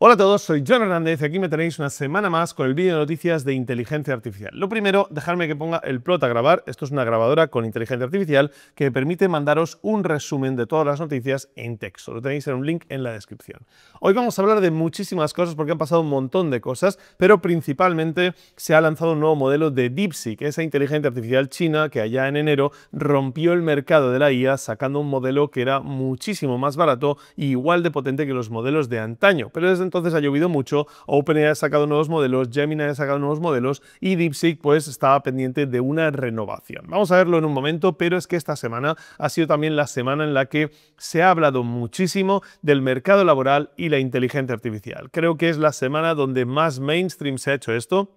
Hola a todos, soy John Hernández y aquí me tenéis una semana más con el vídeo de noticias de inteligencia artificial. Lo primero, dejadme que ponga el plot a grabar. Esto es una grabadora con inteligencia artificial que me permite mandaros un resumen de todas las noticias en texto. Lo tenéis en un link en la descripción. Hoy vamos a hablar de muchísimas cosas porque han pasado un montón de cosas, pero principalmente se ha lanzado un nuevo modelo de DeepSeek, esa inteligencia artificial china que allá en enero rompió el mercado de la IA sacando un modelo que era muchísimo más barato y igual de potente que los modelos de antaño. Pero desde entonces ha llovido mucho, OpenAI ha sacado nuevos modelos, Gemini ha sacado nuevos modelos y DeepSeek pues estaba pendiente de una renovación. Vamos a verlo en un momento, pero es que esta semana ha sido también la semana en la que se ha hablado muchísimo del mercado laboral y la inteligencia artificial. Creo que es la semana donde más mainstream se ha hecho esto.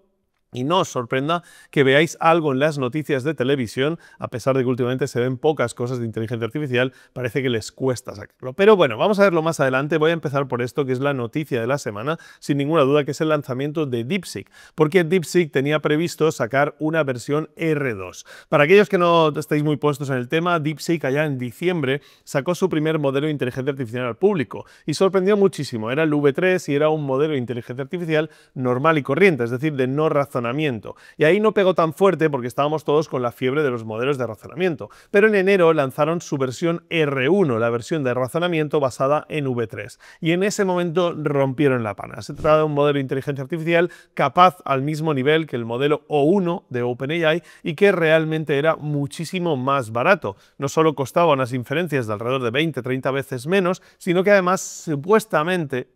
Y no os sorprenda que veáis algo en las noticias de televisión, a pesar de que últimamente se ven pocas cosas de inteligencia artificial, parece que les cuesta sacarlo. Pero bueno, vamos a verlo más adelante. Voy a empezar por esto, que es la noticia de la semana, sin ninguna duda, que es el lanzamiento de DeepSeek, porque DeepSeek tenía previsto sacar una versión R2. Para aquellos que no estáis muy puestos en el tema, DeepSeek allá en diciembre sacó su primer modelo de inteligencia artificial al público y sorprendió muchísimo. Era el V3 y era un modelo de inteligencia artificial normal y corriente, es decir, de no razonamiento. Y ahí no pegó tan fuerte porque estábamos todos con la fiebre de los modelos de razonamiento. Pero en enero lanzaron su versión R1, la versión de razonamiento basada en V3. Y en ese momento rompieron la pana. Se trata de un modelo de inteligencia artificial capaz al mismo nivel que el modelo O1 de OpenAI y que realmente era muchísimo más barato. No solo costaba unas inferencias de alrededor de 20-30 veces menos, sino que además supuestamente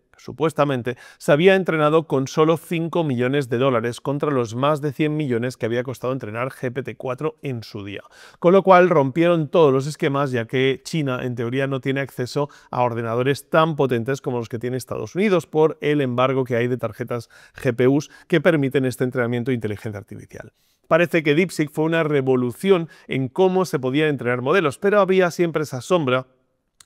se había entrenado con solo 5 millones de dólares contra los más de 100 millones que había costado entrenar GPT-4 en su día. Con lo cual rompieron todos los esquemas, ya que China en teoría no tiene acceso a ordenadores tan potentes como los que tiene Estados Unidos por el embargo que hay de tarjetas GPUs que permiten este entrenamiento de inteligencia artificial. Parece que DeepSeek fue una revolución en cómo se podían entrenar modelos, pero había siempre esa sombra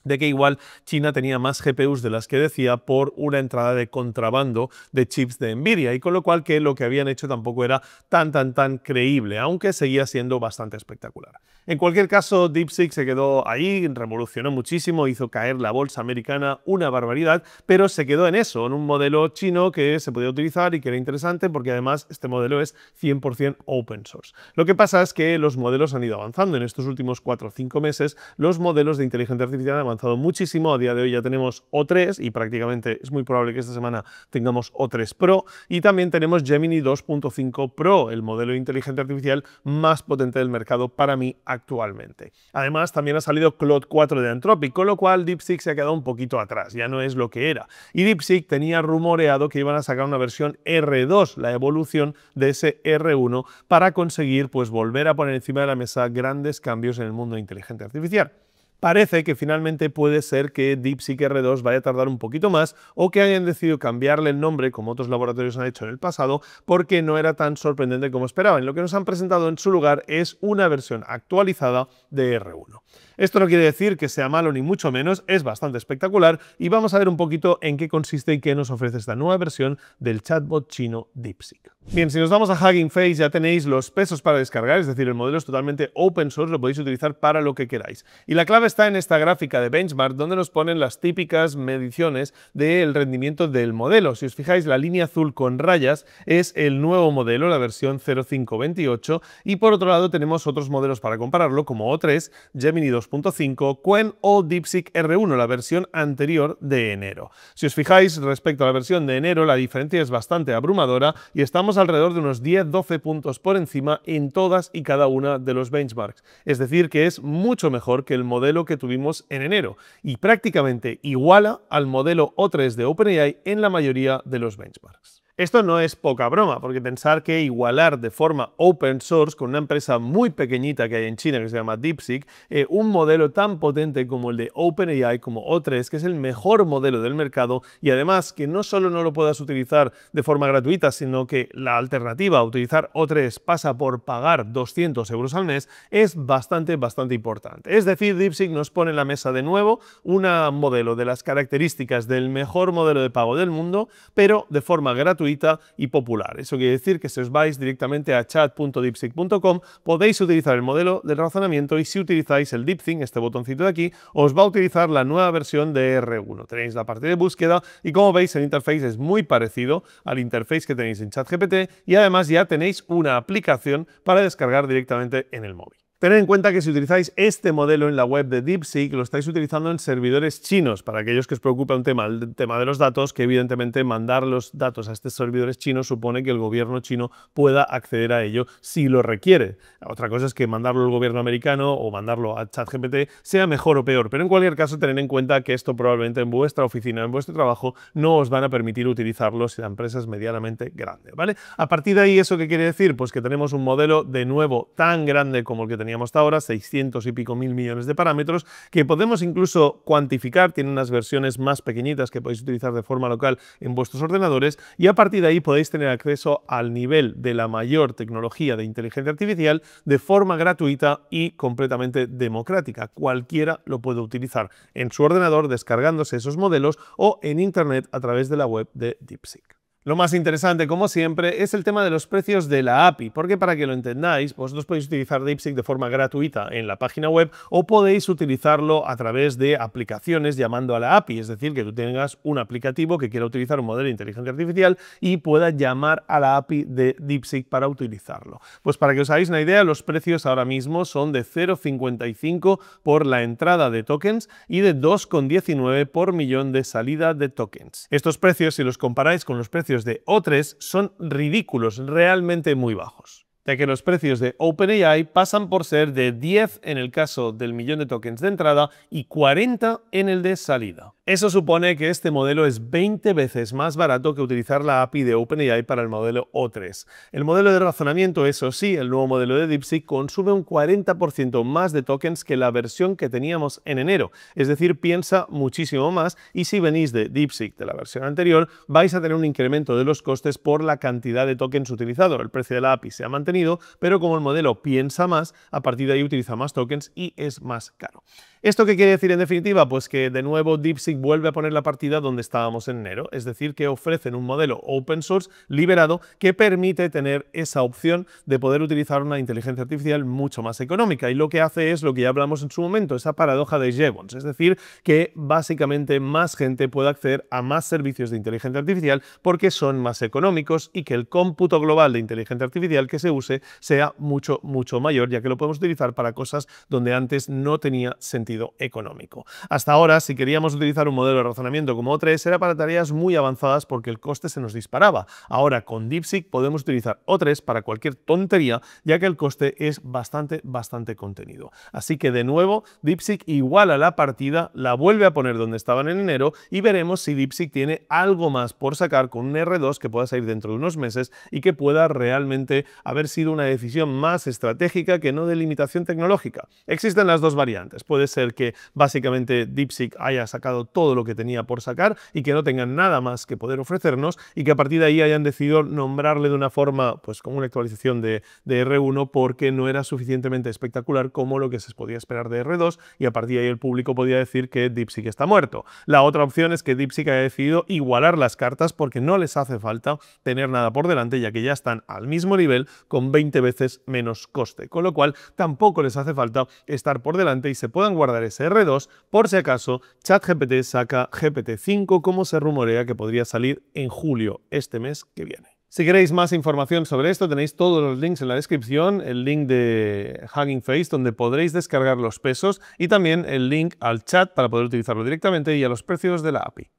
de que igual China tenía más GPUs de las que decía por una entrada de contrabando de chips de Nvidia, y con lo cual que lo que habían hecho tampoco era tan creíble, aunque seguía siendo bastante espectacular. En cualquier caso, DeepSeek se quedó ahí, revolucionó muchísimo, hizo caer la bolsa americana una barbaridad, pero se quedó en eso, en un modelo chino que se podía utilizar y que era interesante porque además este modelo es 100% open source. Lo que pasa es que los modelos han ido avanzando. En estos últimos 4 o 5 meses los modelos de inteligencia artificial han avanzado muchísimo. A día de hoy ya tenemos O3 y prácticamente es muy probable que esta semana tengamos O3 Pro, y también tenemos Gemini 2.5 Pro, el modelo de inteligencia artificial más potente del mercado para mí actualmente. Además también ha salido Claude 4 de Anthropic, con lo cual DeepSeek se ha quedado un poquito atrás, ya no es lo que era. Y DeepSeek tenía rumoreado que iban a sacar una versión R2, la evolución de ese R1, para conseguir pues volver a poner encima de la mesa grandes cambios en el mundo de inteligencia artificial. Parece que finalmente puede ser que DeepSeek R2 vaya a tardar un poquito más o que hayan decidido cambiarle el nombre, como otros laboratorios han hecho en el pasado, porque no era tan sorprendente como esperaban. Lo que nos han presentado en su lugar es una versión actualizada de R1. Esto no quiere decir que sea malo ni mucho menos, es bastante espectacular y vamos a ver un poquito en qué consiste y qué nos ofrece esta nueva versión del chatbot chino DeepSeek. Bien, si nos vamos a Hugging Face ya tenéis los pesos para descargar, es decir, el modelo es totalmente open source, lo podéis utilizar para lo que queráis. Y la clave está en esta gráfica de benchmark donde nos ponen las típicas mediciones del rendimiento del modelo. Si os fijáis, la línea azul con rayas es el nuevo modelo, la versión 0528, y por otro lado tenemos otros modelos para compararlo como O3, Gemini 2.5, Qwen o DeepSeek R1, la versión anterior de enero. Si os fijáis, respecto a la versión de enero, la diferencia es bastante abrumadora y estamos alrededor de unos 10-12 puntos por encima en todas y cada una de los benchmarks. Es decir, que es mucho mejor que el modelo que tuvimos en enero y prácticamente iguala al modelo O3 de OpenAI en la mayoría de los benchmarks. Esto no es poca broma, porque pensar que igualar de forma open source con una empresa muy pequeñita que hay en China que se llama DeepSeek, un modelo tan potente como el de OpenAI, como O3, que es el mejor modelo del mercado y además que no solo no lo puedas utilizar de forma gratuita, sino que la alternativa a utilizar O3 pasa por pagar 200 euros al mes, es bastante importante. Es decir, DeepSeek nos pone en la mesa de nuevo un modelo de las características del mejor modelo de pago del mundo, pero de forma gratuita gratuita y popular. Eso quiere decir que si os vais directamente a chat.deepseek.com podéis utilizar el modelo de razonamiento y si utilizáis el DeepThink, este botoncito de aquí, os va a utilizar la nueva versión de R1. Tenéis la parte de búsqueda y como veis el interface es muy parecido al interface que tenéis en ChatGPT y además ya tenéis una aplicación para descargar directamente en el móvil. Tened en cuenta que si utilizáis este modelo en la web de DeepSeek, lo estáis utilizando en servidores chinos. Para aquellos que os preocupa el tema de los datos, que evidentemente mandar los datos a estos servidores chinos supone que el gobierno chino pueda acceder a ello si lo requiere. Otra cosa es que mandarlo al gobierno americano o mandarlo a ChatGPT sea mejor o peor, pero en cualquier caso tened en cuenta que esto probablemente en vuestra oficina, en vuestro trabajo, no os van a permitir utilizarlo si la empresa es medianamente grande, ¿vale? A partir de ahí, ¿eso qué quiere decir? Pues que tenemos un modelo de nuevo tan grande como el que teníamos hasta ahora, 600 y pico mil millones de parámetros, que podemos incluso cuantificar, tiene unas versiones más pequeñitas que podéis utilizar de forma local en vuestros ordenadores y a partir de ahí podéis tener acceso al nivel de la mayor tecnología de inteligencia artificial de forma gratuita y completamente democrática. Cualquiera lo puede utilizar en su ordenador descargándose esos modelos o en internet a través de la web de DeepSeek. Lo más interesante, como siempre, es el tema de los precios de la API, porque para que lo entendáis, vosotros podéis utilizar DeepSeek de forma gratuita en la página web o podéis utilizarlo a través de aplicaciones llamando a la API, es decir, que tú tengas un aplicativo que quiera utilizar un modelo de inteligencia artificial y pueda llamar a la API de DeepSeek para utilizarlo. Pues para que os hagáis una idea, los precios ahora mismo son de 0,55 por la entrada de tokens y de 2,19 por millón de salida de tokens. Estos precios, si los comparáis con los precios de O3 son ridículos, realmente muy bajos, ya que los precios de OpenAI pasan por ser de 10 en el caso del millón de tokens de entrada y 40 en el de salida. Eso supone que este modelo es 20 veces más barato que utilizar la API de OpenAI para el modelo O3. El modelo de razonamiento, eso sí, el nuevo modelo de DeepSeek consume un 40% más de tokens que la versión que teníamos en enero, es decir, piensa muchísimo más y si venís de DeepSeek de la versión anterior, vais a tener un incremento de los costes por la cantidad de tokens utilizado. El precio de la API se ha mantenido, pero como el modelo piensa más, a partir de ahí utiliza más tokens y es más caro. ¿Esto qué quiere decir en definitiva? Pues que de nuevo DeepSeek vuelve a poner la partida donde estábamos en enero, es decir, que ofrecen un modelo open source liberado que permite tener esa opción de poder utilizar una inteligencia artificial mucho más económica y lo que hace es lo que ya hablamos en su momento, esa paradoja de Jevons, es decir, que básicamente más gente puede acceder a más servicios de inteligencia artificial porque son más económicos y que el cómputo global de inteligencia artificial que se use sea mucho mayor, ya que lo podemos utilizar para cosas donde antes no tenía sentido económico. Hasta ahora, si queríamos utilizar un modelo de razonamiento como O3, era para tareas muy avanzadas porque el coste se nos disparaba. Ahora, con DeepSeek podemos utilizar O3 para cualquier tontería, ya que el coste es bastante contenido. Así que, de nuevo, DeepSeek iguala la partida, la vuelve a poner donde estaban en enero y veremos si DeepSeek tiene algo más por sacar con un R2 que pueda salir dentro de unos meses y que pueda realmente haber sido una decisión más estratégica que no de limitación tecnológica. Existen las dos variantes. Puede ser que básicamente DeepSeek haya sacado todo lo que tenía por sacar y que no tengan nada más que poder ofrecernos y que a partir de ahí hayan decidido nombrarle de una forma, pues como una actualización de R1 porque no era suficientemente espectacular como lo que se podía esperar de R2 y a partir de ahí el público podía decir que DeepSeek está muerto. La otra opción es que DeepSeek haya decidido igualar las cartas porque no les hace falta tener nada por delante ya que ya están al mismo nivel con 20 veces menos coste, con lo cual tampoco les hace falta estar por delante y se puedan guardar ese R2 por si acaso ChatGPT saca GPT-5 como se rumorea que podría salir en julio, este mes que viene. Si queréis más información sobre esto, tenéis todos los links en la descripción, el link de Hugging Face donde podréis descargar los pesos y también el link al chat para poder utilizarlo directamente y a los precios de la API.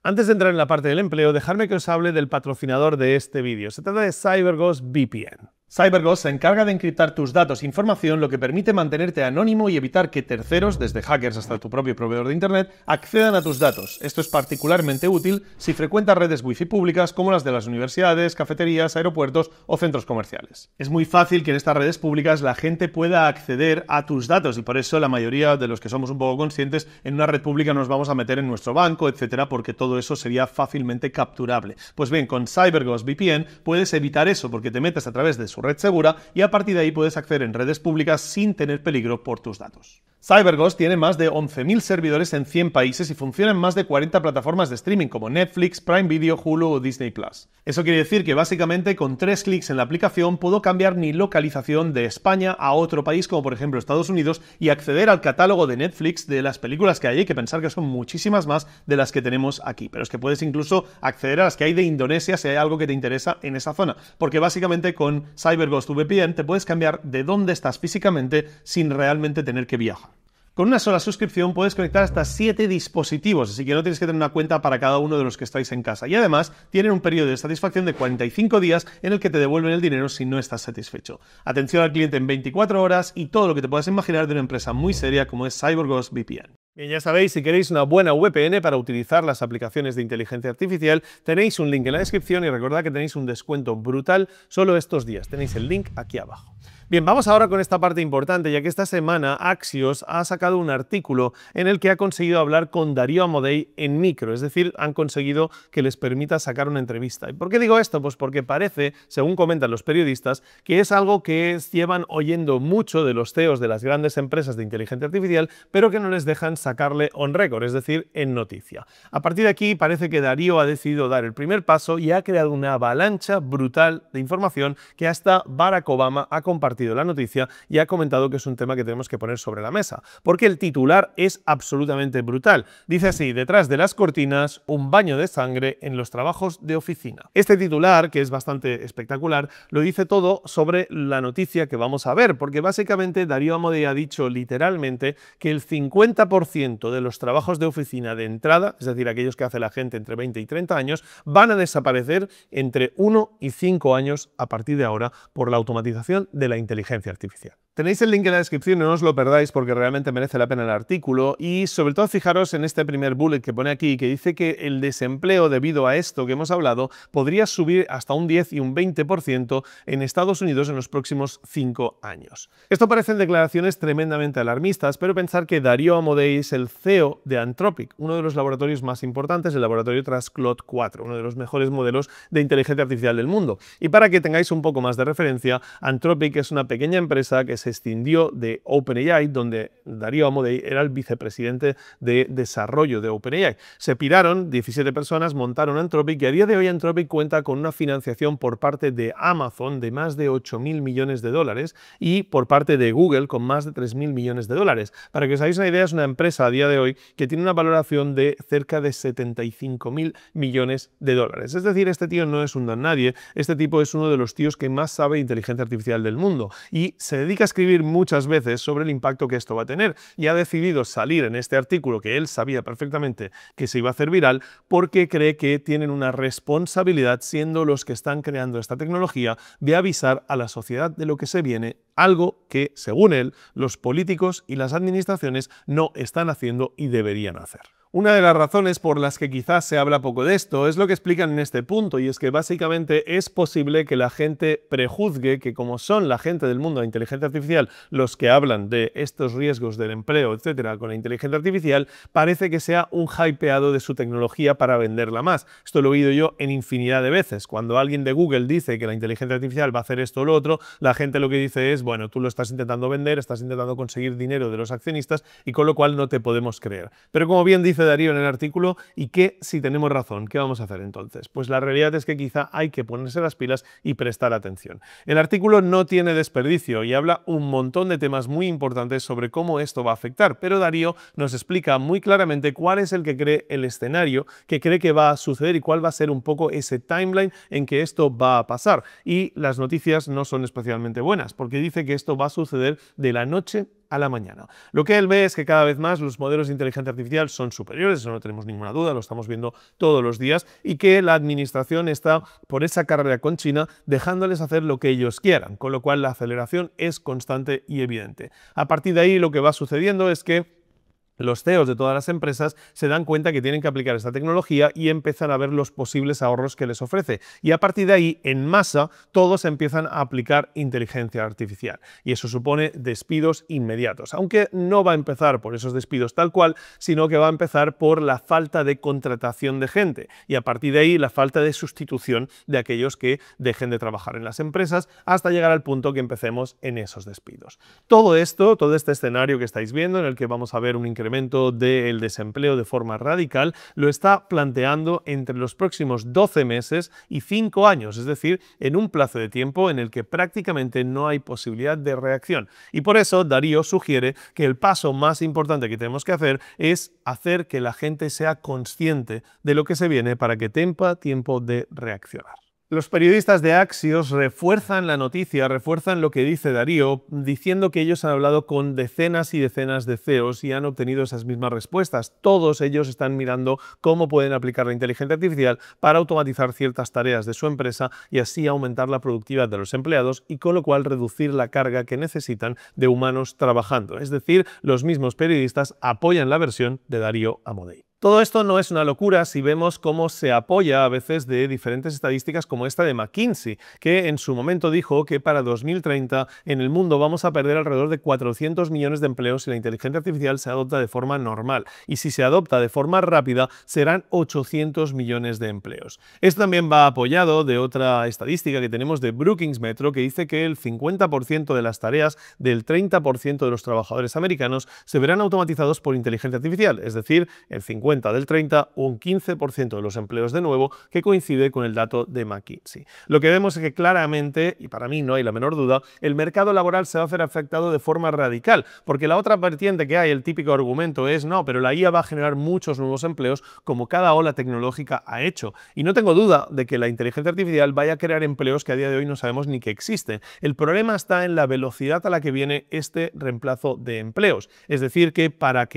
Antes de entrar en la parte del empleo, dejadme que os hable del patrocinador de este vídeo. Se trata de CyberGhost VPN. CyberGhost se encarga de encriptar tus datos e información, lo que permite mantenerte anónimo y evitar que terceros, desde hackers hasta tu propio proveedor de Internet, accedan a tus datos. Esto es particularmente útil si frecuentas redes Wi-Fi públicas como las de las universidades, cafeterías, aeropuertos o centros comerciales. Es muy fácil que en estas redes públicas la gente pueda acceder a tus datos y por eso la mayoría de los que somos un poco conscientes en una red pública nos vamos a meter en nuestro banco, etcétera, porque todo eso sería fácilmente capturable. Pues bien, con CyberGhost VPN puedes evitar eso porque te metes a través de su red segura y a partir de ahí puedes acceder en redes públicas sin tener peligro por tus datos. CyberGhost tiene más de 11.000 servidores en 100 países y funciona en más de 40 plataformas de streaming como Netflix, Prime Video, Hulu o Disney+. Eso quiere decir que básicamente con 3 clics en la aplicación puedo cambiar mi localización de España a otro país como por ejemplo Estados Unidos y acceder al catálogo de Netflix de las películas que hay que pensar que son muchísimas más de las que tenemos aquí, pero es que puedes incluso acceder a las que hay de Indonesia si hay algo que te interesa en esa zona, porque básicamente con CyberGhost VPN te puedes cambiar de dónde estás físicamente sin realmente tener que viajar. Con una sola suscripción puedes conectar hasta 7 dispositivos, así que no tienes que tener una cuenta para cada uno de los que estáis en casa. Y además tienen un periodo de satisfacción de 45 días en el que te devuelven el dinero si no estás satisfecho. Atención al cliente en 24 horas y todo lo que te puedas imaginar de una empresa muy seria como es CyberGhost VPN. Bien, ya sabéis, si queréis una buena VPN para utilizar las aplicaciones de inteligencia artificial, tenéis un link en la descripción y recordad que tenéis un descuento brutal solo estos días. Tenéis el link aquí abajo. Bien, vamos ahora con esta parte importante, ya que esta semana Axios ha sacado un artículo en el que ha conseguido hablar con Darío Amodei en micro, es decir, han conseguido que les permita sacar una entrevista. ¿Y por qué digo esto? Pues porque parece, según comentan los periodistas, que es algo que llevan oyendo mucho de los CEOs de las grandes empresas de inteligencia artificial, pero que no les dejan sacarle on record, es decir, en noticia. A partir de aquí parece que Darío ha decidido dar el primer paso y ha creado una avalancha brutal de información que hasta Barack Obama ha compartido la noticia y ha comentado que es un tema que tenemos que poner sobre la mesa, porque el titular es absolutamente brutal. Dice así: detrás de las cortinas, un baño de sangre en los trabajos de oficina. Este titular, que es bastante espectacular, lo dice todo sobre la noticia que vamos a ver, porque básicamente Darío Amodei ha dicho literalmente que el 50% de los trabajos de oficina de entrada, es decir, aquellos que hace la gente entre 20 y 30 años, van a desaparecer entre 1 y 5 años a partir de ahora por la automatización de la inteligencia artificial. Tenéis el link en la descripción, no os lo perdáis porque realmente merece la pena el artículo y sobre todo fijaros en este primer bullet que pone aquí que dice que el desempleo debido a esto que hemos hablado podría subir hasta un 10 y un 20% en Estados Unidos en los próximos 5 años. Esto parecen declaraciones tremendamente alarmistas, pero pensar que Darío Amodei es el CEO de Anthropic, uno de los laboratorios más importantes, el laboratorio tras Claude 4, uno de los mejores modelos de inteligencia artificial del mundo. Y para que tengáis un poco más de referencia, Anthropic es una pequeña empresa que se extendió de OpenAI, donde Darío Amodei era el vicepresidente de desarrollo de OpenAI. Se piraron 17 personas, montaron Anthropic y a día de hoy Anthropic cuenta con una financiación por parte de Amazon de más de 8.000 millones de dólares y por parte de Google con más de 3.000 millones de dólares. Para que os hagáis una idea, es una empresa a día de hoy que tiene una valoración de cerca de 75.000 millones de dólares. Es decir, este tío no es un don nadie, este tipo es uno de los tíos que más sabe de inteligencia artificial del mundo y se dedica a escribir muchas veces sobre el impacto que esto va a tener y ha decidido salir en este artículo que él sabía perfectamente que se iba a hacer viral porque cree que tienen una responsabilidad, siendo los que están creando esta tecnología, de avisar a la sociedad de lo que se viene, algo que, según él, los políticos y las administraciones no están haciendo y deberían hacer. Una de las razones por las que quizás se habla poco de esto es lo que explican en este punto, y es que básicamente es posible que la gente prejuzgue que como son la gente del mundo de la inteligencia artificial los que hablan de estos riesgos del empleo, etcétera, con la inteligencia artificial, parece que sea un hypeado de su tecnología para venderla más. Esto lo he oído yo en infinidad de veces. Cuando alguien de Google dice que la inteligencia artificial va a hacer esto o lo otro, la gente lo que dice es, bueno, tú lo estás intentando vender, estás intentando conseguir dinero de los accionistas y con lo cual no te podemos creer. Pero como bien dice Darío en el artículo, ¿y qué si tenemos razón? ¿Qué vamos a hacer entonces? Pues la realidad es que quizá hay que ponerse las pilas y prestar atención. El artículo no tiene desperdicio y habla un montón de temas muy importantes sobre cómo esto va a afectar, pero Darío nos explica muy claramente cuál es el que cree el escenario que cree que va a suceder y cuál va a ser un poco ese timeline en que esto va a pasar. Y las noticias no son especialmente buenas, porque dice que esto va a suceder de la noche a la mañana. Lo que él ve es que cada vez más los modelos de inteligencia artificial son superiores, eso no tenemos ninguna duda, lo estamos viendo todos los días, y que la administración está por esa carrera con China dejándoles hacer lo que ellos quieran, con lo cual la aceleración es constante y evidente. A partir de ahí lo que va sucediendo es que los CEOs de todas las empresas se dan cuenta que tienen que aplicar esta tecnología y empiezan a ver los posibles ahorros que les ofrece. Y a partir de ahí, en masa, todos empiezan a aplicar inteligencia artificial. Y eso supone despidos inmediatos. Aunque no va a empezar por esos despidos tal cual, sino que va a empezar por la falta de contratación de gente. Y a partir de ahí, la falta de sustitución de aquellos que dejen de trabajar en las empresas hasta llegar al punto que empecemos en esos despidos. Todo esto, todo este escenario que estáis viendo, en el que vamos a ver un incremento incremento del desempleo de forma radical, lo está planteando entre los próximos 12 meses y 5 años, es decir, en un plazo de tiempo en el que prácticamente no hay posibilidad de reacción. Y por eso Darío sugiere que el paso más importante que tenemos que hacer es hacer que la gente sea consciente de lo que se viene para que tenga tiempo de reaccionar. Los periodistas de Axios refuerzan la noticia, refuerzan lo que dice Darío, diciendo que ellos han hablado con decenas y decenas de CEOs y han obtenido esas mismas respuestas. Todos ellos están mirando cómo pueden aplicar la inteligencia artificial para automatizar ciertas tareas de su empresa y así aumentar la productividad de los empleados y con lo cual reducir la carga que necesitan de humanos trabajando. Es decir, los mismos periodistas apoyan la versión de Darío Amodei. Todo esto no es una locura si vemos cómo se apoya a veces de diferentes estadísticas como esta de McKinsey, que en su momento dijo que para 2030 en el mundo vamos a perder alrededor de 400 millones de empleos si la inteligencia artificial se adopta de forma normal. Y si se adopta de forma rápida, serán 800 millones de empleos. Esto también va apoyado de otra estadística que tenemos de Brookings Metro, que dice que el 50% de las tareas del 30% de los trabajadores americanos se verán automatizados por inteligencia artificial, es decir, el 50% del 30, un 15% de los empleos de nuevo, que coincide con el dato de McKinsey. Lo que vemos es que claramente, y para mí no hay la menor duda, el mercado laboral se va a ver afectado de forma radical, porque la otra vertiente que hay, el típico argumento es no, pero la IA va a generar muchos nuevos empleos como cada ola tecnológica ha hecho. Y no tengo duda de que la inteligencia artificial vaya a crear empleos que a día de hoy no sabemos ni que existen. El problema está en la velocidad a la que viene este reemplazo de empleos. Es decir, que para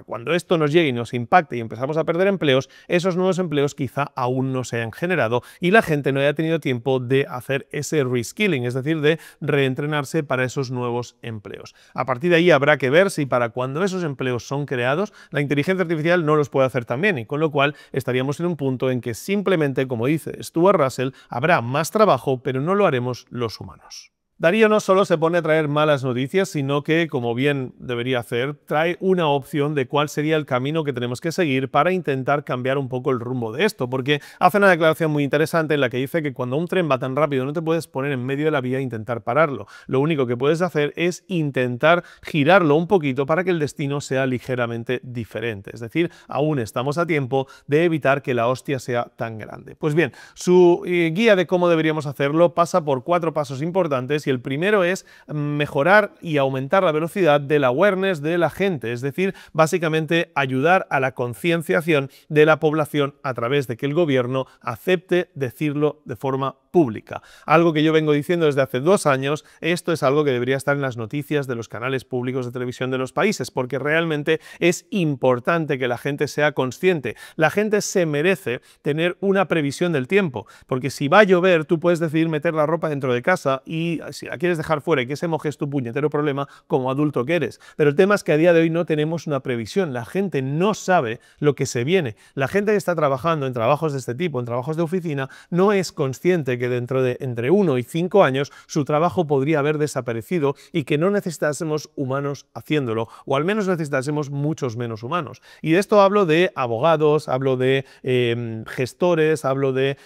cuando esto nos llegue y nos impacte y empezamos a perder empleos, esos nuevos empleos quizá aún no se hayan generado y la gente no haya tenido tiempo de hacer ese reskilling, es decir, de reentrenarse para esos nuevos empleos. A partir de ahí habrá que ver si para cuando esos empleos son creados, la inteligencia artificial no los puede hacer también y con lo cual estaríamos en un punto en que simplemente, como dice Stuart Russell, habrá más trabajo, pero no lo haremos los humanos. Darío no solo se pone a traer malas noticias, sino que, como bien debería hacer, trae una opción de cuál sería el camino que tenemos que seguir para intentar cambiar un poco el rumbo de esto, porque hace una declaración muy interesante en la que dice que cuando un tren va tan rápido no te puedes poner en medio de la vía e intentar pararlo. Lo único que puedes hacer es intentar girarlo un poquito para que el destino sea ligeramente diferente. Es decir, aún estamos a tiempo de evitar que la hostia sea tan grande. Pues bien, su guía de cómo deberíamos hacerlo pasa por 4 pasos importantes y el primero es mejorar y aumentar la velocidad del awareness de la gente, es decir, básicamente ayudar a la concienciación de la población a través de que el gobierno acepte decirlo de forma pública. Algo que yo vengo diciendo desde hace 2 años, esto es algo que debería estar en las noticias de los canales públicos de televisión de los países, porque realmente es importante que la gente sea consciente. La gente se merece tener una previsión del tiempo, porque si va a llover, tú puedes decidir meter la ropa dentro de casa y si la quieres dejar fuera y que se moje es tu puñetero problema como adulto que eres. Pero el tema es que a día de hoy no tenemos una previsión. La gente no sabe lo que se viene. La gente que está trabajando en trabajos de este tipo, en trabajos de oficina, no es consciente que dentro de entre 1 y 5 años su trabajo podría haber desaparecido y que no necesitásemos humanos haciéndolo, o al menos necesitásemos muchos menos humanos. Y de esto hablo de abogados, hablo de gestores, hablo de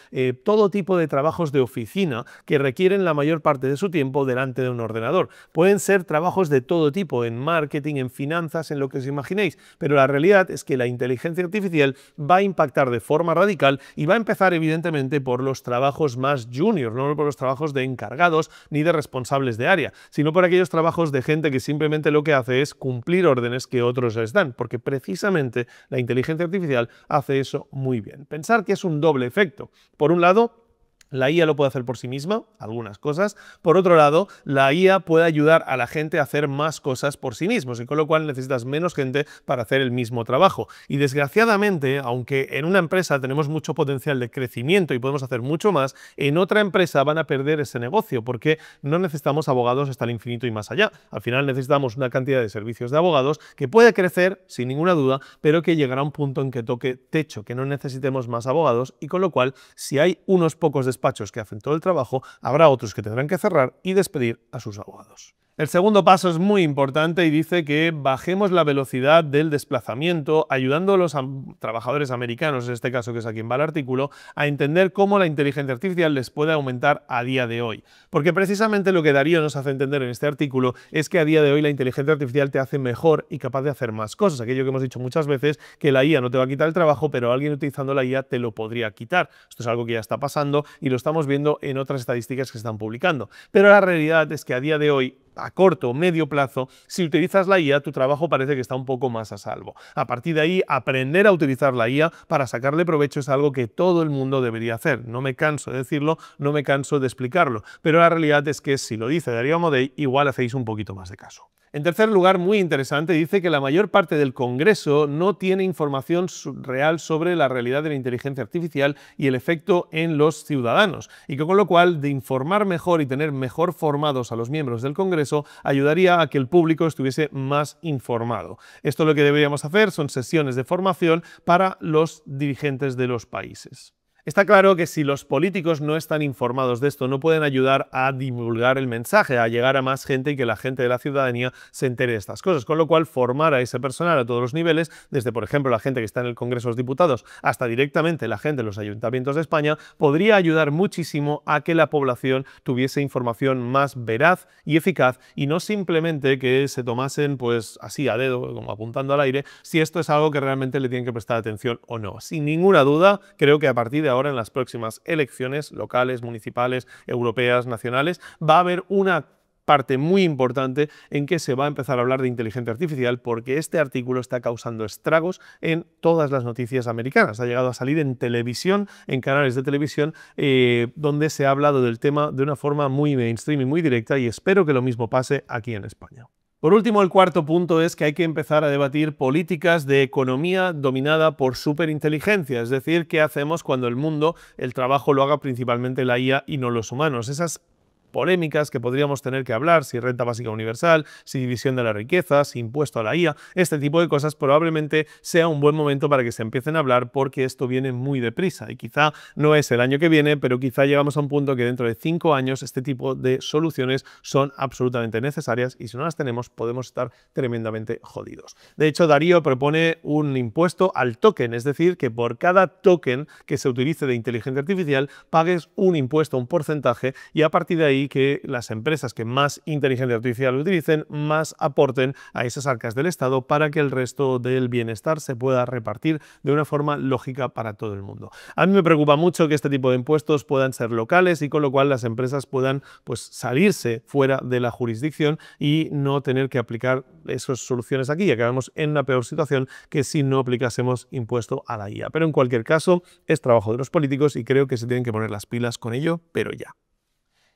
todo tipo de trabajos de oficina que requieren la mayor parte de su tiempo delante de un ordenador. Pueden ser trabajos de todo tipo, en marketing, en finanzas, en lo que os imaginéis, pero la realidad es que la inteligencia artificial va a impactar de forma radical y va a empezar evidentemente por los trabajos más junior, no por los trabajos de encargados ni de responsables de área, sino por aquellos trabajos de gente que simplemente lo que hace es cumplir órdenes que otros les dan, porque precisamente la inteligencia artificial hace eso muy bien. Pensar que es un doble efecto. Por un lado, la IA lo puede hacer por sí misma, algunas cosas. Por otro lado, la IA puede ayudar a la gente a hacer más cosas por sí mismos y con lo cual necesitas menos gente para hacer el mismo trabajo. Y desgraciadamente, aunque en una empresa tenemos mucho potencial de crecimiento y podemos hacer mucho más, en otra empresa van a perder ese negocio porque no necesitamos abogados hasta el infinito y más allá. Al final necesitamos una cantidad de servicios de abogados que puede crecer, sin ninguna duda, pero que llegará a un punto en que toque techo, que no necesitemos más abogados y con lo cual, si hay unos pocos despachos que hacen todo el trabajo, habrá otros que tendrán que cerrar y despedir a sus abogados. El segundo paso es muy importante y dice que bajemos la velocidad del desplazamiento, ayudando a los trabajadores americanos, en este caso que es a quien va el artículo, a entender cómo la inteligencia artificial les puede aumentar a día de hoy. Porque precisamente lo que Darío nos hace entender en este artículo es que a día de hoy la inteligencia artificial te hace mejor y capaz de hacer más cosas. Aquello que hemos dicho muchas veces, que la IA no te va a quitar el trabajo, pero alguien utilizando la IA te lo podría quitar. Esto es algo que ya está pasando y lo estamos viendo en otras estadísticas que se están publicando. Pero la realidad es que a día de hoy, a corto o medio plazo, si utilizas la IA, tu trabajo parece que está un poco más a salvo. A partir de ahí, aprender a utilizar la IA para sacarle provecho es algo que todo el mundo debería hacer. No me canso de decirlo, no me canso de explicarlo, pero la realidad es que si lo dice Darío Amodei, igual hacéis un poquito más de caso. En tercer lugar, muy interesante, dice que la mayor parte del Congreso no tiene información real sobre la realidad de la inteligencia artificial y el efecto en los ciudadanos, y que con lo cual de informar mejor y tener mejor formados a los miembros del Congreso ayudaría a que el público estuviese más informado. Esto lo que deberíamos hacer son sesiones de formación para los dirigentes de los países. Está claro que si los políticos no están informados de esto, no pueden ayudar a divulgar el mensaje, a llegar a más gente y que la gente de la ciudadanía se entere de estas cosas. Con lo cual, formar a ese personal a todos los niveles, desde, por ejemplo, la gente que está en el Congreso de los Diputados hasta directamente la gente de los ayuntamientos de España, podría ayudar muchísimo a que la población tuviese información más veraz y eficaz y no simplemente que se tomasen, pues así a dedo, como apuntando al aire, si esto es algo que realmente le tienen que prestar atención o no. Sin ninguna duda, creo que a partir de ahora en las próximas elecciones locales, municipales, europeas, nacionales, va a haber una parte muy importante en que se va a empezar a hablar de inteligencia artificial porque este artículo está causando estragos en todas las noticias americanas. Ha llegado a salir en televisión, en canales de televisión, donde se ha hablado del tema de una forma muy mainstream y muy directa y espero que lo mismo pase aquí en España. Por último, el cuarto punto es que hay que empezar a debatir políticas de economía dominada por superinteligencia, es decir, qué hacemos cuando el mundo, el trabajo lo haga principalmente la IA y no los humanos. Esas polémicas que podríamos tener que hablar, si renta básica universal, si división de la riqueza, si impuesto a la IA, este tipo de cosas probablemente sea un buen momento para que se empiecen a hablar porque esto viene muy deprisa y quizá no es el año que viene, pero quizá llegamos a un punto que dentro de 5 años este tipo de soluciones son absolutamente necesarias y si no las tenemos podemos estar tremendamente jodidos. De hecho, Darío propone un impuesto al token, es decir, que por cada token que se utilice de inteligencia artificial pagues un impuesto, un porcentaje y a partir de ahí que las empresas que más inteligencia artificial utilicen, más aporten a esas arcas del Estado para que el resto del bienestar se pueda repartir de una forma lógica para todo el mundo. A mí me preocupa mucho que este tipo de impuestos puedan ser locales y con lo cual las empresas puedan pues, salirse fuera de la jurisdicción y no tener que aplicar esas soluciones aquí y acabamos en una peor situación que si no aplicásemos impuesto a la IA. Pero en cualquier caso, es trabajo de los políticos y creo que se tienen que poner las pilas con ello, pero ya.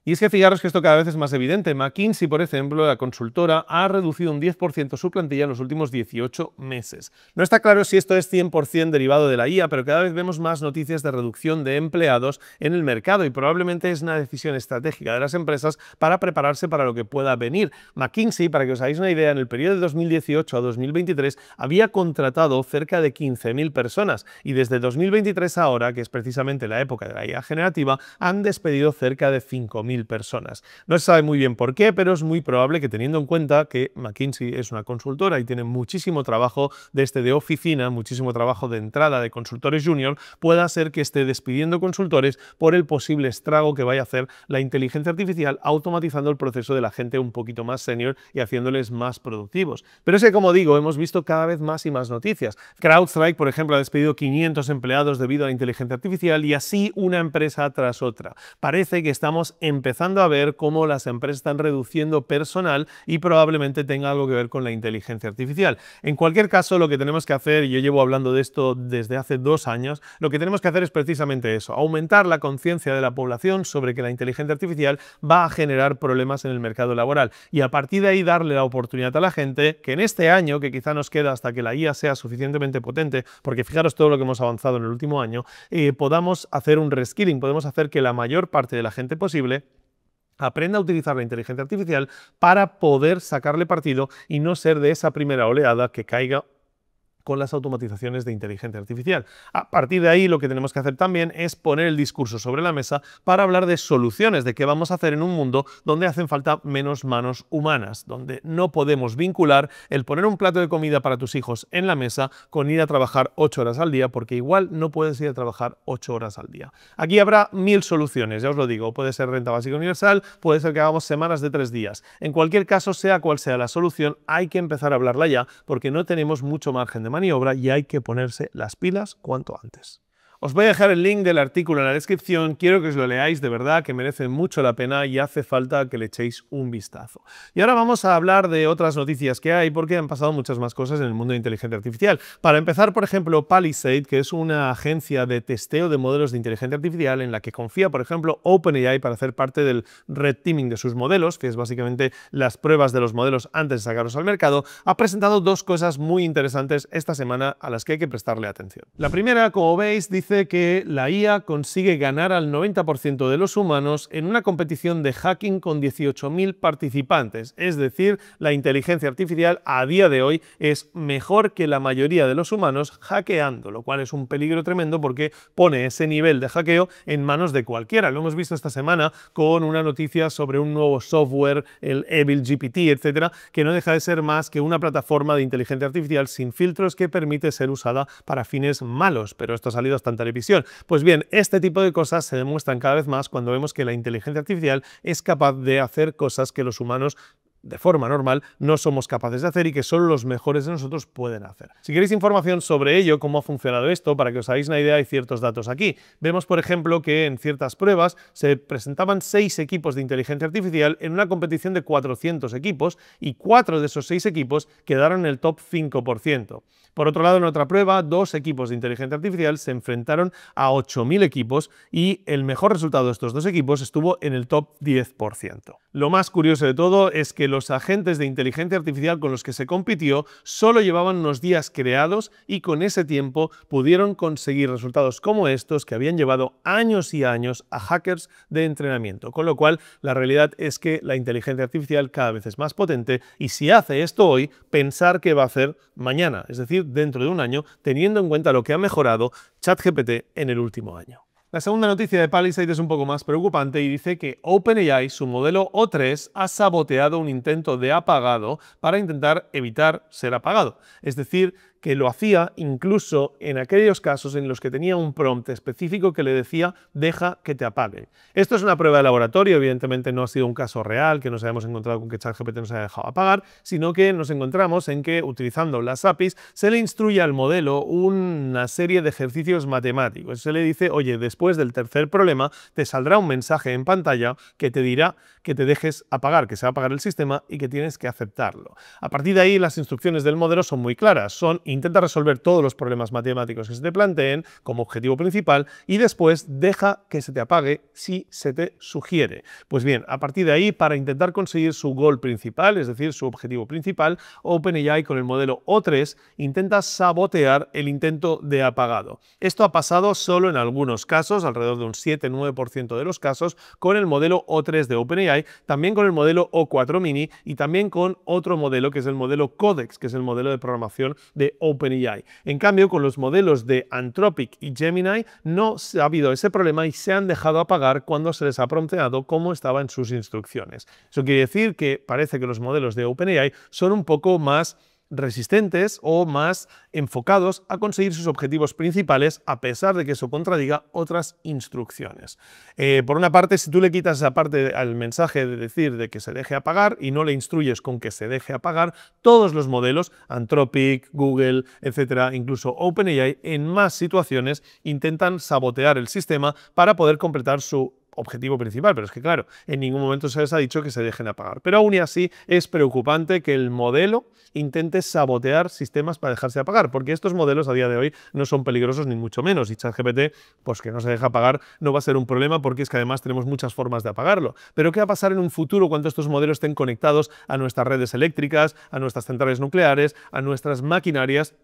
Y es que fijaros que esto cada vez es más evidente. McKinsey, por ejemplo, la consultora, ha reducido un 10% su plantilla en los últimos 18 meses. No está claro si esto es 100% derivado de la IA, pero cada vez vemos más noticias de reducción de empleados en el mercado y probablemente es una decisión estratégica de las empresas para prepararse para lo que pueda venir. McKinsey, para que os hagáis una idea, en el periodo de 2018 a 2023 había contratado cerca de 15.000 personas y desde 2023 a ahora, que es precisamente la época de la IA generativa, han despedido cerca de 5.000 personas. No se sabe muy bien por qué, pero es muy probable que teniendo en cuenta que McKinsey es una consultora y tiene muchísimo trabajo de oficina, muchísimo trabajo de entrada de consultores junior, pueda ser que esté despidiendo consultores por el posible estrago que vaya a hacer la inteligencia artificial automatizando el proceso de la gente un poquito más senior y haciéndoles más productivos. Pero es que, como digo, hemos visto cada vez más y más noticias. CrowdStrike, por ejemplo, ha despedido 500 empleados debido a la inteligencia artificial y así una empresa tras otra. Parece que estamos empezando a ver cómo las empresas están reduciendo personal y probablemente tenga algo que ver con la inteligencia artificial. En cualquier caso, lo que tenemos que hacer, y yo llevo hablando de esto desde hace 2 años, lo que tenemos que hacer es precisamente eso, aumentar la conciencia de la población sobre que la inteligencia artificial va a generar problemas en el mercado laboral y a partir de ahí darle la oportunidad a la gente que en este año, que quizá nos queda hasta que la IA sea suficientemente potente, porque fijaros todo lo que hemos avanzado en el último año, podamos hacer un reskilling, podemos hacer que la mayor parte de la gente posible aprenda a utilizar la inteligencia artificial para poder sacarle partido y no ser de esa primera oleada que caiga con las automatizaciones de inteligencia artificial. A partir de ahí, lo que tenemos que hacer también es poner el discurso sobre la mesa para hablar de soluciones, de qué vamos a hacer en un mundo donde hacen falta menos manos humanas, donde no podemos vincular el poner un plato de comida para tus hijos en la mesa con ir a trabajar 8 horas al día, porque igual no puedes ir a trabajar 8 horas al día. Aquí habrá 1000 soluciones, ya os lo digo, puede ser renta básica universal, puede ser que hagamos semanas de 3 días. En cualquier caso, sea cual sea la solución, hay que empezar a hablarla ya, porque no tenemos mucho margen de maniobra y hay que ponerse las pilas cuanto antes. Os voy a dejar el link del artículo en la descripción, quiero que os lo leáis de verdad, que merece mucho la pena y hace falta que le echéis un vistazo. Y ahora vamos a hablar de otras noticias que hay, porque han pasado muchas más cosas en el mundo de inteligencia artificial. Para empezar, por ejemplo, Palisade, que es una agencia de testeo de modelos de inteligencia artificial en la que confía, por ejemplo, OpenAI para hacer parte del red teaming de sus modelos, que es básicamente las pruebas de los modelos antes de sacarlos al mercado, ha presentado dos cosas muy interesantes esta semana a las que hay que prestarle atención. La primera, como veis, dice que la IA consigue ganar al 90% de los humanos en una competición de hacking con 18.000 participantes. Es decir, la inteligencia artificial a día de hoy es mejor que la mayoría de los humanos hackeando, lo cual es un peligro tremendo porque pone ese nivel de hackeo en manos de cualquiera. Lo hemos visto esta semana con una noticia sobre un nuevo software, el Evil GPT, etcétera, que no deja de ser más que una plataforma de inteligencia artificial sin filtros que permite ser usada para fines malos, pero esto ha salido hasta en televisión. Pues bien, este tipo de cosas se demuestran cada vez más cuando vemos que la inteligencia artificial es capaz de hacer cosas que los humanos de forma normal no somos capaces de hacer y que solo los mejores de nosotros pueden hacer. Si queréis información sobre ello, cómo ha funcionado esto, para que os hagáis una idea, hay ciertos datos aquí. Vemos, por ejemplo, que en ciertas pruebas se presentaban 6 equipos de inteligencia artificial en una competición de 400 equipos y 4 de esos 6 equipos quedaron en el top 5%. Por otro lado, en otra prueba, 2 equipos de inteligencia artificial se enfrentaron a 8.000 equipos y el mejor resultado de estos 2 equipos estuvo en el top 10%. Lo más curioso de todo es que los agentes de inteligencia artificial con los que se compitió solo llevaban unos días creados y con ese tiempo pudieron conseguir resultados como estos que habían llevado años y años a hackers de entrenamiento. Con lo cual, la realidad es que la inteligencia artificial cada vez es más potente y si hace esto hoy, pensar que va a hacer mañana, es decir, dentro de un año, teniendo en cuenta lo que ha mejorado ChatGPT en el último año. La segunda noticia de Palisade es un poco más preocupante y dice que OpenAI, su modelo O3, ha saboteado un intento de apagado para intentar evitar ser apagado. Es decir, que lo hacía incluso en aquellos casos en los que tenía un prompt específico que le decía deja que te apague. Esto es una prueba de laboratorio, evidentemente no ha sido un caso real, que nos hayamos encontrado con que ChatGPT nos haya dejado apagar, sino que nos encontramos en que utilizando las APIs se le instruye al modelo una serie de ejercicios matemáticos. Se le dice, oye, después del tercer problema te saldrá un mensaje en pantalla que te dirá que te dejes apagar, que se va a apagar el sistema y que tienes que aceptarlo. A partir de ahí las instrucciones del modelo son muy claras, son intenta resolver todos los problemas matemáticos que se te planteen como objetivo principal y después deja que se te apague si se te sugiere. Pues bien, a partir de ahí, para intentar conseguir su goal principal, es decir, su objetivo principal, OpenAI con el modelo O3 intenta sabotear el intento de apagado. Esto ha pasado solo en algunos casos, alrededor de un 7-9% de los casos, con el modelo O3 de OpenAI, también con el modelo O4 Mini y también con otro modelo que es el modelo Codex, que es el modelo de programación de OpenAI. En cambio, con los modelos de Anthropic y Gemini no ha habido ese problema y se han dejado apagar cuando se les ha prompteado como estaba en sus instrucciones. Eso quiere decir que parece que los modelos de OpenAI son un poco más resistentes o más enfocados a conseguir sus objetivos principales a pesar de que eso contradiga otras instrucciones. Por una parte, si tú le quitas esa parte al mensaje de decir de que se deje apagar y no le instruyes con que se deje apagar, todos los modelos, Anthropic, Google, etcétera, incluso OpenAI, en más situaciones intentan sabotear el sistema para poder completar su objetivo principal, pero es que claro, en ningún momento se les ha dicho que se dejen apagar. Pero aún y así es preocupante que el modelo intente sabotear sistemas para dejarse apagar, porque estos modelos a día de hoy no son peligrosos ni mucho menos, y ChatGPT, pues que no se deja apagar no va a ser un problema porque es que además tenemos muchas formas de apagarlo. Pero ¿qué va a pasar en un futuro cuando estos modelos estén conectados a nuestras redes eléctricas, a nuestras centrales nucleares, a nuestras maquinarias?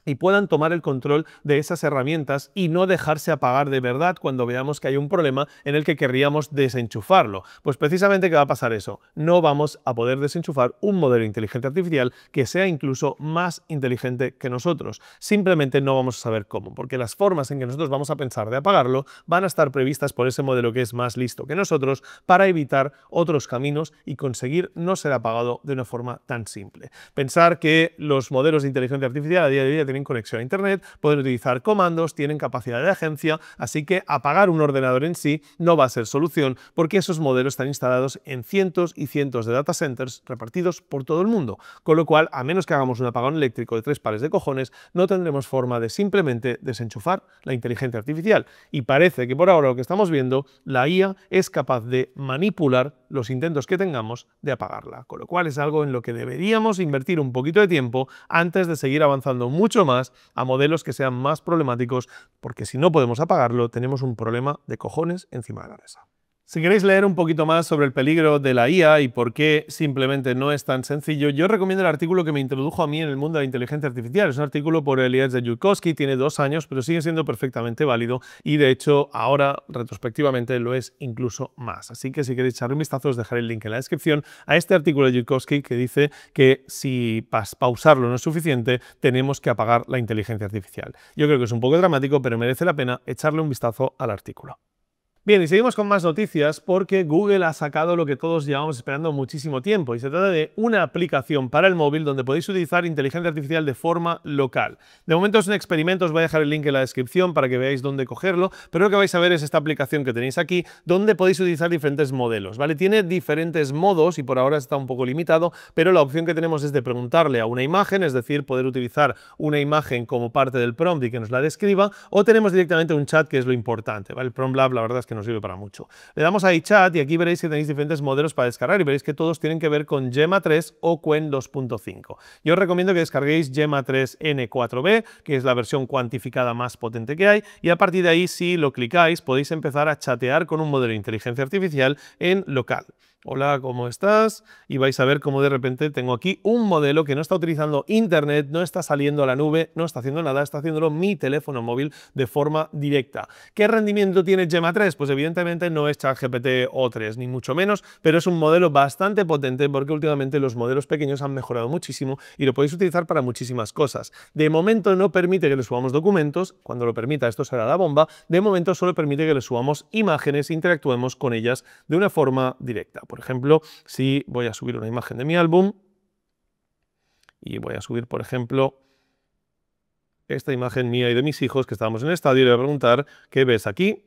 y puedan tomar el control de esas herramientas y no dejarse apagar de verdad cuando veamos que hay un problema en el que querríamos desenchufarlo. Pues precisamente, ¿qué va a pasar eso? No vamos a poder desenchufar un modelo de inteligencia artificial que sea incluso más inteligente que nosotros. Simplemente no vamos a saber cómo, porque las formas en que nosotros vamos a pensar de apagarlo van a estar previstas por ese modelo que es más listo que nosotros para evitar otros caminos y conseguir no ser apagado de una forma tan simple. Pensar que los modelos de inteligencia artificial a día de hoy tienen conexión a Internet, pueden utilizar comandos, tienen capacidad de agencia, así que apagar un ordenador en sí no va a ser solución porque esos modelos están instalados en cientos y cientos de data centers repartidos por todo el mundo, con lo cual, a menos que hagamos un apagón eléctrico de 3 pares de cojones, no tendremos forma de simplemente desenchufar la inteligencia artificial. Y parece que por ahora lo que estamos viendo, la IA es capaz de manipular los intentos que tengamos de apagarla, con lo cual es algo en lo que deberíamos invertir un poquito de tiempo antes de seguir avanzando mucho más a modelos que sean más problemáticos, porque si no podemos apagarlo, tenemos un problema de cojones encima de la mesa. Si queréis leer un poquito más sobre el peligro de la IA y por qué simplemente no es tan sencillo, yo os recomiendo el artículo que me introdujo a mí en el mundo de la inteligencia artificial. Es un artículo por Eliezer Yudkowsky, tiene 2 años, pero sigue siendo perfectamente válido y de hecho ahora retrospectivamente lo es incluso más. Así que si queréis echarle un vistazo os dejaré el link en la descripción a este artículo de Yudkowsky que dice que si pausarlo no es suficiente, tenemos que apagar la inteligencia artificial. Yo creo que es un poco dramático, pero merece la pena echarle un vistazo al artículo. Bien, y seguimos con más noticias porque Google ha sacado lo que todos llevamos esperando muchísimo tiempo y se trata de una aplicación para el móvil donde podéis utilizar inteligencia artificial de forma local. De momento es un experimento, os voy a dejar el link en la descripción para que veáis dónde cogerlo, pero lo que vais a ver es esta aplicación que tenéis aquí donde podéis utilizar diferentes modelos, ¿vale? Tiene diferentes modos y por ahora está un poco limitado, pero la opción que tenemos es de preguntarle a una imagen, es decir, poder utilizar una imagen como parte del prompt y que nos la describa, o tenemos directamente un chat que es lo importante, ¿vale? El Prompt Lab la verdad es que nos sirve para mucho. Le damos a iChat y aquí veréis que tenéis diferentes modelos para descargar y veréis que todos tienen que ver con Gemma 3 o Qwen 2.5. Yo os recomiendo que descarguéis Gemma 3 N4B, que es la versión cuantificada más potente que hay, y a partir de ahí, si lo clicáis, podéis empezar a chatear con un modelo de inteligencia artificial en local. Hola, ¿cómo estás? Y vais a ver cómo de repente tengo aquí un modelo que no está utilizando internet, no está saliendo a la nube, no está haciendo nada, está haciéndolo mi teléfono móvil de forma directa. ¿Qué rendimiento tiene Gemma 3? Pues evidentemente no es ChatGPT O3, ni mucho menos, pero es un modelo bastante potente porque últimamente los modelos pequeños han mejorado muchísimo y lo podéis utilizar para muchísimas cosas. De momento no permite que le subamos documentos, cuando lo permita esto será la bomba, de momento solo permite que le subamos imágenes e interactuemos con ellas de una forma directa. Por ejemplo, si voy a subir una imagen de mi álbum y voy a subir, por ejemplo, esta imagen mía y de mis hijos que estábamos en el estadio y le voy a preguntar, ¿qué ves aquí?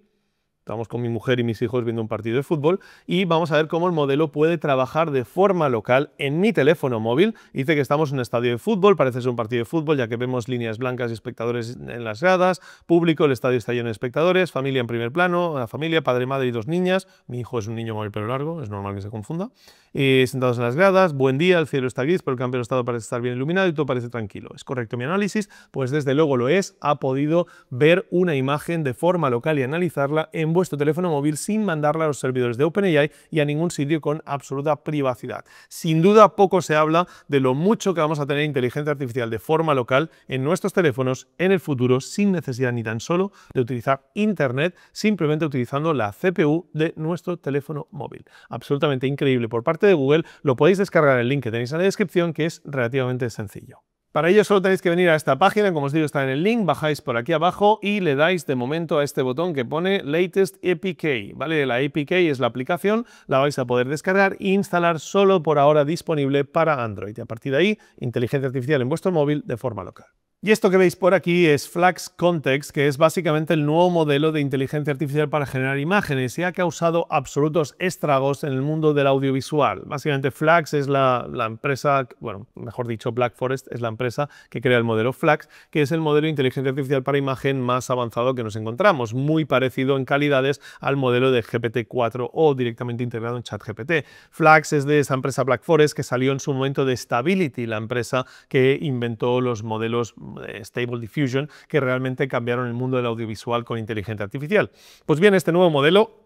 Estamos con mi mujer y mis hijos viendo un partido de fútbol y vamos a ver cómo el modelo puede trabajar de forma local en mi teléfono móvil. Dice que estamos en un estadio de fútbol, parece ser un partido de fútbol ya que vemos líneas blancas y espectadores en las gradas, público, el estadio está lleno de espectadores, familia en primer plano, la familia, padre, madre y 2 niñas. Mi hijo es un niño con el pelo largo, es normal que se confunda. Sentados en las gradas, buen día, el cielo está gris, pero el campo del estado parece estar bien iluminado y todo parece tranquilo. ¿Es correcto mi análisis? Pues desde luego lo es. Ha podido ver una imagen de forma local y analizarla en vuestro teléfono móvil sin mandarla a los servidores de OpenAI y a ningún sitio con absoluta privacidad. Sin duda poco se habla de lo mucho que vamos a tener inteligencia artificial de forma local en nuestros teléfonos en el futuro sin necesidad ni tan solo de utilizar internet, simplemente utilizando la CPU de nuestro teléfono móvil. Absolutamente increíble por parte de Google. Lo podéis descargar en el link que tenéis en la descripción, que es relativamente sencillo. Para ello solo tenéis que venir a esta página, como os digo está en el link, bajáis por aquí abajo y le dais de momento a este botón que pone Latest APK, ¿vale? La APK es la aplicación, la vais a poder descargar e instalar solo por ahora disponible para Android. Y a partir de ahí, inteligencia artificial en vuestro móvil de forma local. Y esto que veis por aquí es Flux Context, que es básicamente el nuevo modelo de inteligencia artificial para generar imágenes y ha causado absolutos estragos en el mundo del audiovisual. Básicamente Flux es la empresa, bueno, mejor dicho, Black Forest es la empresa que crea el modelo Flux, que es el modelo de inteligencia artificial para imagen más avanzado que nos encontramos, muy parecido en calidades al modelo de GPT-4 o directamente integrado en ChatGPT. Flux es de esa empresa Black Forest que salió en su momento de Stability, la empresa que inventó los modelos Stable Diffusion que realmente cambiaron el mundo del audiovisual con inteligencia artificial. Pues bien, este nuevo modelo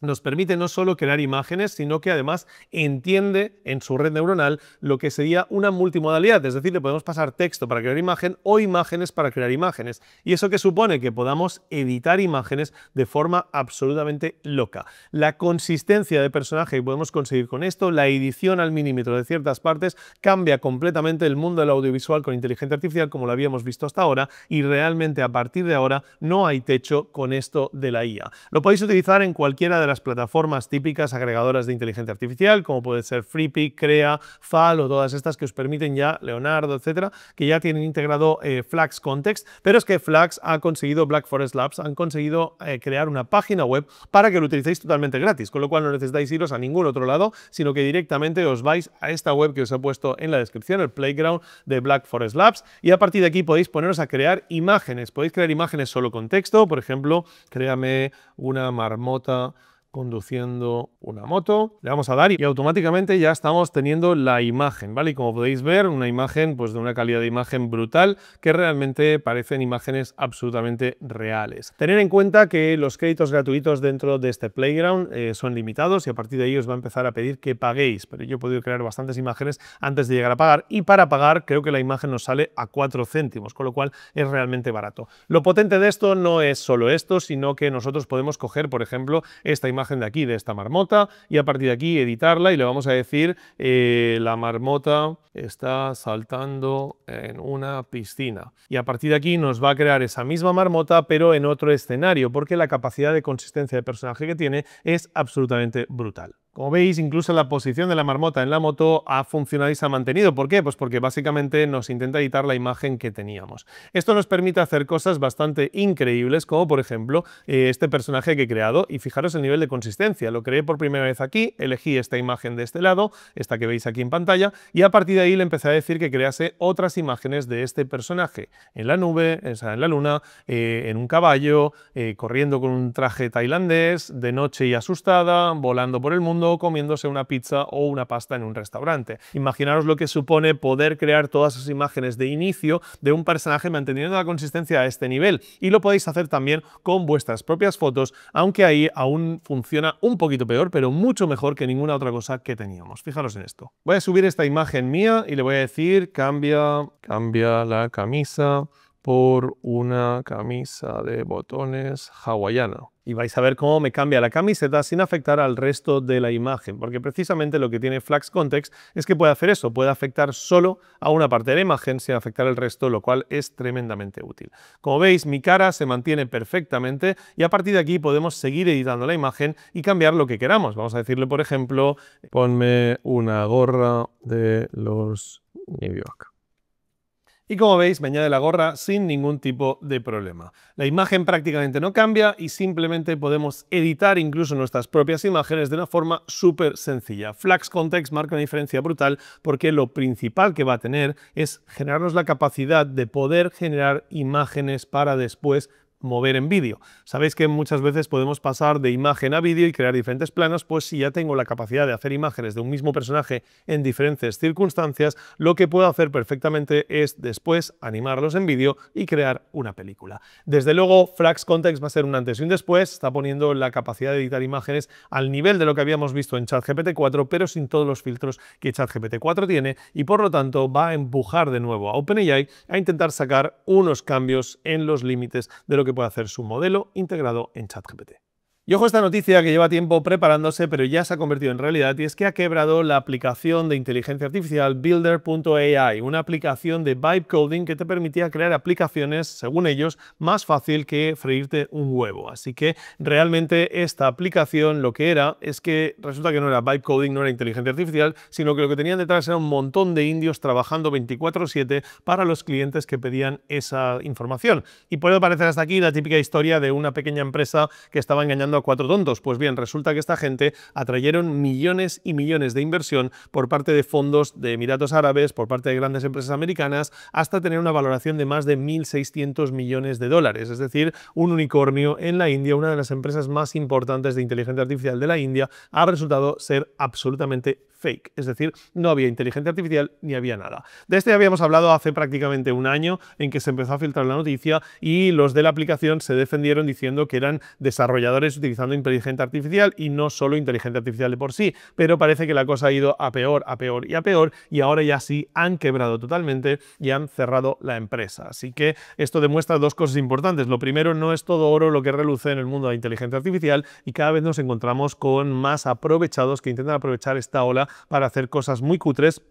nos permite no solo crear imágenes, sino que además entiende en su red neuronal lo que sería una multimodalidad, es decir, le podemos pasar texto para crear imagen o imágenes para crear imágenes. ¿Y eso qué supone? Que podamos editar imágenes de forma absolutamente loca. La consistencia de personaje que podemos conseguir con esto, la edición al milímetro de ciertas partes, cambia completamente el mundo del audiovisual con inteligencia artificial como lo habíamos visto hasta ahora, y realmente a partir de ahora no hay techo con esto de la IA. Lo podéis utilizar en cualquiera de las plataformas típicas agregadoras de inteligencia artificial, como puede ser Freepik, Crea, FAL o todas estas que os permiten ya, Leonardo, etcétera, que ya tienen integrado Flux Context, pero es que Flux ha conseguido, Black Forest Labs, han conseguido crear una página web para que lo utilicéis totalmente gratis, con lo cual no necesitáis iros a ningún otro lado, sino que directamente os vais a esta web que os he puesto en la descripción, el Playground de Black Forest Labs, y a partir de aquí podéis poneros a crear imágenes. Podéis crear imágenes solo con texto, por ejemplo, créame una marmota conduciendo una moto, le vamos a dar y automáticamente ya estamos teniendo la imagen, ¿vale? Y como podéis ver, una imagen pues de una calidad de imagen brutal que realmente parecen imágenes absolutamente reales. Tener en cuenta que los créditos gratuitos dentro de este Playground son limitados y a partir de ahí os va a empezar a pedir que paguéis, pero yo he podido crear bastantes imágenes antes de llegar a pagar y para pagar creo que la imagen nos sale a 4 céntimos, con lo cual es realmente barato. Lo potente de esto no es solo esto, sino que nosotros podemos coger, por ejemplo, esta imagen de aquí, de esta marmota, y a partir de aquí editarla y le vamos a decir la marmota está saltando en una piscina. Y a partir de aquí nos va a crear esa misma marmota, pero en otro escenario, porque la capacidad de consistencia de personaje que tiene es absolutamente brutal. Como veis, incluso la posición de la marmota en la moto ha funcionado y se ha mantenido. ¿Por qué? Pues porque básicamente nos intenta editar la imagen que teníamos. Esto nos permite hacer cosas bastante increíbles, como por ejemplo este personaje que he creado. Y fijaros el nivel de consistencia. Lo creé por primera vez aquí, elegí esta imagen de este lado, esta que veis aquí en pantalla, y a partir de ahí le empecé a decir que crease otras imágenes de este personaje. En la nube, o sea, en la luna, en un caballo, corriendo con un traje tailandés, de noche y asustada, volando por el mundo, comiéndose una pizza o una pasta en un restaurante. Imaginaros lo que supone poder crear todas esas imágenes de inicio de un personaje manteniendo la consistencia a este nivel, y lo podéis hacer también con vuestras propias fotos, aunque ahí aún funciona un poquito peor, pero mucho mejor que ninguna otra cosa que teníamos. Fijaros en esto. Voy a subir esta imagen mía y le voy a decir cambia la camisa por una camisa de botones hawaiana. Y vais a ver cómo me cambia la camiseta sin afectar al resto de la imagen, porque precisamente lo que tiene Flux Context es que puede hacer eso, puede afectar solo a una parte de la imagen sin afectar el resto, lo cual es tremendamente útil. Como veis, mi cara se mantiene perfectamente y a partir de aquí podemos seguir editando la imagen y cambiar lo que queramos. Vamos a decirle, por ejemplo, ponme una gorra de los New York. Y como veis, me añade la gorra sin ningún tipo de problema. La imagen prácticamente no cambia y simplemente podemos editar incluso nuestras propias imágenes de una forma súper sencilla. Flux Context marca una diferencia brutal porque lo principal que va a tener es generarnos la capacidad de poder generar imágenes para después mover en vídeo. Sabéis que muchas veces podemos pasar de imagen a vídeo y crear diferentes planos, pues si ya tengo la capacidad de hacer imágenes de un mismo personaje en diferentes circunstancias, lo que puedo hacer perfectamente es después animarlos en vídeo y crear una película. Desde luego, Flux Context va a ser un antes y un después, está poniendo la capacidad de editar imágenes al nivel de lo que habíamos visto en ChatGPT 4, pero sin todos los filtros que ChatGPT 4 tiene, y por lo tanto va a empujar de nuevo a OpenAI a intentar sacar unos cambios en los límites de lo que puede hacer su modelo integrado en ChatGPT. Y ojo a esta noticia que lleva tiempo preparándose, pero ya se ha convertido en realidad, y es que ha quebrado la aplicación de inteligencia artificial Builder.ai, una aplicación de Vibe Coding que te permitía crear aplicaciones, según ellos, más fácil que freírte un huevo. Así que realmente esta aplicación lo que era es que resulta que no era Vibe Coding, no era inteligencia artificial, sino que lo que tenían detrás era un montón de indios trabajando 24/7 para los clientes que pedían esa información. Y puede parecer hasta aquí la típica historia de una pequeña empresa que estaba engañando a 4 tontos. Pues bien, resulta que esta gente atrayeron millones y millones de inversión por parte de fondos de Emiratos Árabes, por parte de grandes empresas americanas, hasta tener una valoración de más de 1.600 millones de dólares, es decir, un unicornio en la India, una de las empresas más importantes de inteligencia artificial de la India, ha resultado ser absolutamente fake, es decir, no había inteligencia artificial ni había nada. De este habíamos hablado hace prácticamente un año en que se empezó a filtrar la noticia y los de la aplicación se defendieron diciendo que eran desarrolladores utilizando inteligencia artificial y no solo inteligencia artificial de por sí, pero parece que la cosa ha ido a peor, a peor y a peor, y ahora ya sí han quebrado totalmente y han cerrado la empresa. Así que esto demuestra dos cosas importantes. Lo primero, no es todo oro lo que reluce en el mundo de la inteligencia artificial y cada vez nos encontramos con más aprovechados que intentan aprovechar esta ola para hacer cosas muy cutres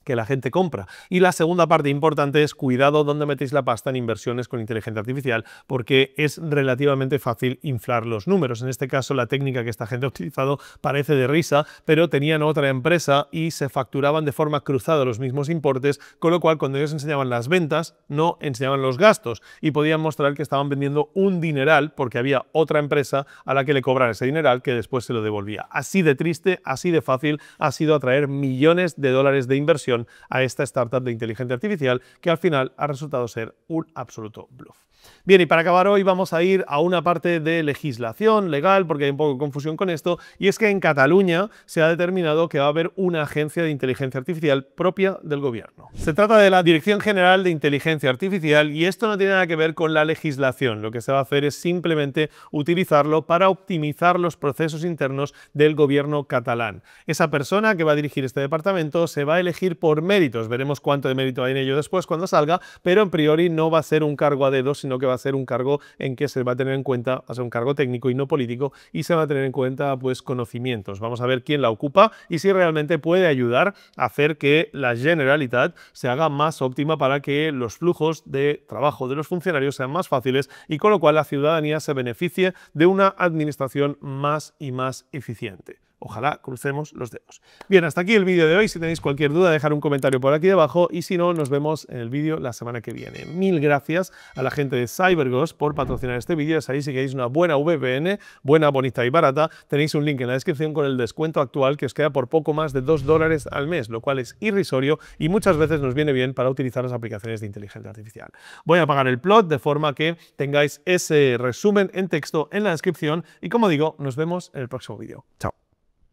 que la gente compra. Y la segunda parte importante es cuidado dónde metéis la pasta en inversiones con inteligencia artificial, porque es relativamente fácil inflar los números. En este caso, la técnica que esta gente ha utilizado parece de risa, pero tenían otra empresa y se facturaban de forma cruzada los mismos importes, con lo cual cuando ellos enseñaban las ventas, no enseñaban los gastos y podían mostrar que estaban vendiendo un dineral porque había otra empresa a la que le cobraban ese dineral que después se lo devolvía. Así de triste, así de fácil ha sido atraer millones de dólares de inversión a esta startup de inteligencia artificial que al final ha resultado ser un absoluto bluff. Bien, y para acabar hoy vamos a ir a una parte de legislación legal, porque hay un poco de confusión con esto, y es que en Cataluña se ha determinado que va a haber una agencia de inteligencia artificial propia del gobierno. Se trata de la Dirección General de Inteligencia Artificial y esto no tiene nada que ver con la legislación. Lo que se va a hacer es simplemente utilizarlo para optimizar los procesos internos del gobierno catalán. Esa persona que va a dirigir este departamento se va a elegir por méritos. Veremos cuánto de mérito hay en ello después cuando salga, pero en priori no va a ser un cargo a dedo, sino que va a ser un cargo en que se va a tener en cuenta, va a ser un cargo técnico y no político, y se va a tener en cuenta pues conocimientos. Vamos a ver quién la ocupa y si realmente puede ayudar a hacer que la Generalitat se haga más óptima para que los flujos de trabajo de los funcionarios sean más fáciles y con lo cual la ciudadanía se beneficie de una administración más y más eficiente. Ojalá crucemos los dedos. Bien, hasta aquí el vídeo de hoy. Si tenéis cualquier duda, dejad un comentario por aquí debajo y si no, nos vemos en el vídeo la semana que viene. Mil gracias a la gente de CyberGhost por patrocinar este vídeo. Es ahí si queréis una buena VPN, buena, bonita y barata. Tenéis un link en la descripción con el descuento actual que os queda por poco más de $2 al mes, lo cual es irrisorio y muchas veces nos viene bien para utilizar las aplicaciones de inteligencia artificial. Voy a apagar el plot de forma que tengáis ese resumen en texto en la descripción y como digo, nos vemos en el próximo vídeo. Chao.